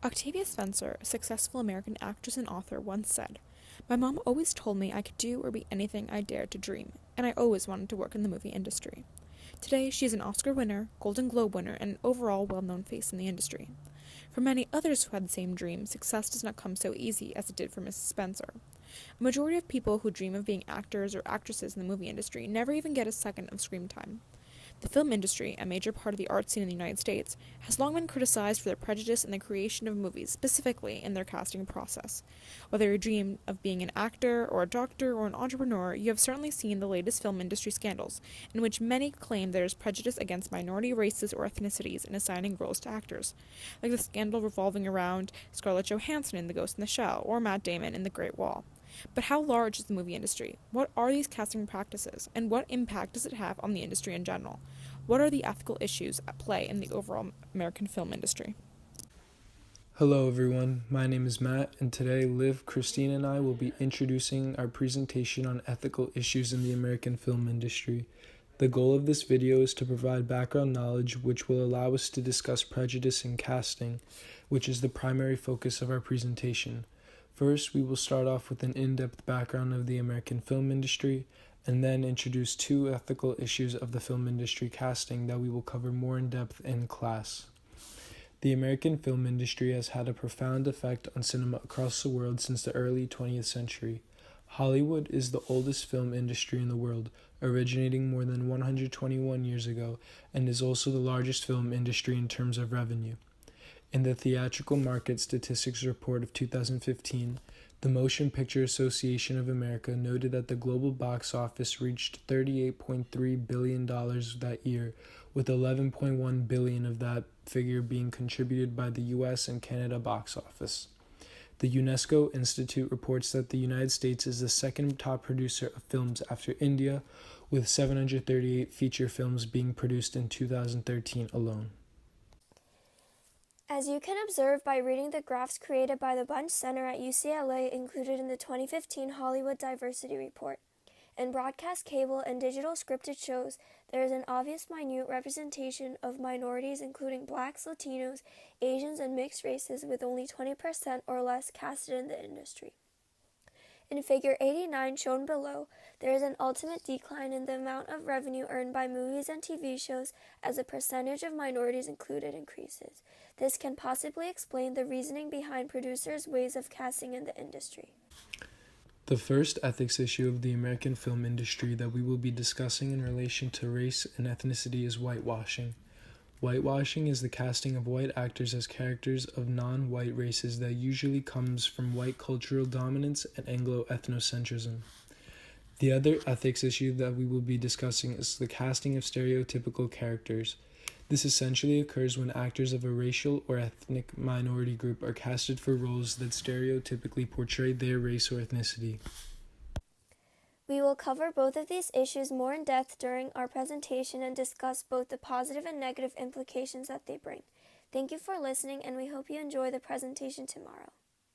Octavia Spencer, a successful American actress and author, once said, "My mom always told me I could do or be anything I dared to dream, and I always wanted to work in the movie industry." Today, she is an Oscar winner, Golden Globe winner, and an overall well-known face in the industry. For many others who had the same dream, success does not come so easy as it did for Mrs. Spencer. A majority of people who dream of being actors or actresses in the movie industry never even get a second of screen time. The film industry, a major part of the art scene in the United States, has long been criticized for their prejudice in the creation of movies, specifically in their casting process. Whether you dream of being an actor, or a doctor, or an entrepreneur, you have certainly seen the latest film industry scandals, in which many claim there is prejudice against minority races or ethnicities in assigning roles to actors, like the scandal revolving around Scarlett Johansson in The Ghost in the Shell, or Matt Damon in The Great Wall. But how large is the movie industry? What are these casting practices? And what impact does it have on the industry in general? What are the ethical issues at play in the overall American film industry? Hello everyone, my name is Matt, and today Liv, Christine, and I will be introducing our presentation on ethical issues in the American film industry. The goal of this video is to provide background knowledge which will allow us to discuss prejudice in casting, which is the primary focus of our presentation. First, we will start off with an in-depth background of the American film industry, and then introduce two ethical issues of the film industry casting that we will cover more in depth in class. The American film industry has had a profound effect on cinema across the world since the early 20th century. Hollywood is the oldest film industry in the world, originating more than 121 years ago, and is also the largest film industry in terms of revenue. In the Theatrical Market Statistics Report of 2015, the Motion Picture Association of America noted that the global box office reached $38.3 billion that year, with $11.1 billion of that figure being contributed by the US and Canada box office. The UNESCO Institute reports that the United States is the second top producer of films after India, with 738 feature films being produced in 2013 alone. As you can observe by reading the graphs created by the Bunch Center at UCLA included in the 2015 Hollywood Diversity Report, in broadcast cable and digital scripted shows, there is an obvious minute representation of minorities including blacks, Latinos, Asians, and mixed races, with only 20% or less casted in the industry. In figure 89 shown below, there is an ultimate decline in the amount of revenue earned by movies and TV shows as the percentage of minorities included increases. This can possibly explain the reasoning behind producers' ways of casting in the industry. The first ethics issue of the American film industry that we will be discussing in relation to race and ethnicity is whitewashing. Whitewashing is the casting of white actors as characters of non-white races that usually comes from white cultural dominance and Anglo-ethnocentrism. The other ethics issue that we will be discussing is the casting of stereotypical characters. This essentially occurs when actors of a racial or ethnic minority group are casted for roles that stereotypically portray their race or ethnicity. We will cover both of these issues more in depth during our presentation and discuss both the positive and negative implications that they bring. Thank you for listening, and we hope you enjoy the presentation tomorrow.